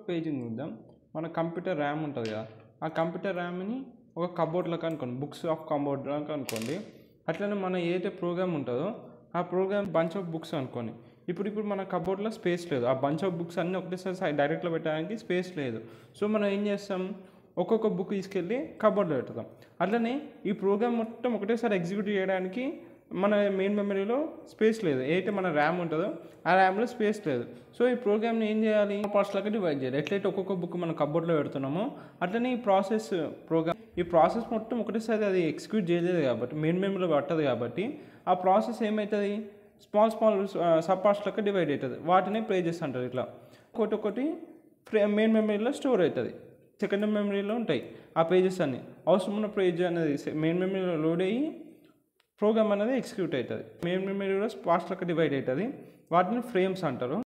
Paging చూద్దాం. మన computer RAM ఉంటుంది కదా, ఆ కంప్యూటర్ ర్యామ్ని ఒక కబోర్డ్లోకి అనుకోండి, బుక్స్ ఆఫ్ కబోర్డ్లోకి అనుకోండి. అట్లనే మన ఏదైతే ప్రోగ్రామ్ ఉంటుందో ఆ ప్రోగ్రామ్ బంచ్ ఆఫ్ బుక్స్ అనుకోండి. ఇప్పుడు మన కబోర్డ్లో స్పేస్ లేదు, ఆ బంచ్ ఆఫ్ బుక్స్ అన్నీ ఒకటేసారి డైరెక్ట్లో పెట్టడానికి స్పేస్ లేదు. సో మనం ఏం చేస్తాం, ఒక్కొక్క బుక్ తీసుకెళ్ళి కబోర్డ్లో పెడతాం. అట్లనే ఈ ప్రోగ్రామ్ మొత్తం ఒకటేసారి ఎగ్జిక్యూట్ చేయడానికి మన మెయిన్ మెమరీలో స్పేస్ లేదు. ఏదైతే మన ర్యామ్ ఉంటుందో ఆ ర్యామ్లో స్పేస్ లేదు. సో ఈ ప్రోగ్రామ్ని ఏం చేయాలి, పార్ట్స్లాగా డివైడ్ చేయాలి. ఎట్లయితే ఒక్కొక్క బుక్ మనం కబోర్డ్లో పెడుతున్నామో అట్లనే ఈ ప్రాసెస్ మొత్తం ఒకటేసారి అది ఎగ్జిక్యూట్ చేయలేదు కాబట్టి, మెయిన్ మెమరీలో పట్టదు కాబట్టి ఆ ప్రాసెస్ ఏమవుతుంది, స్మాల్ సబ్ పార్ట్స్లాగా డివైడ్ అవుతుంది. వాటిని పేజెస్ అంటారు. ఇట్లా ఒకటి మెయిన్ మెమరీలో స్టోర్ అవుతుంది, సెకండ్ మెమరీలో ఉంటాయి ఆ పేజెస్ అన్నీ. అవసరం ఉన్న పేజ్ అనేది మెయిన్ మెమరీలో లోడ్ అయ్యి ప్రోగ్రామ్ అనేది ఎగ్జిక్యూట్ అవుతుంది. మెయిన్ మెమరీలో పార్ట్స్లాగా డివైడ్ అవుతుంది. వాటిని ఫ్రేమ్స్ అంటారు.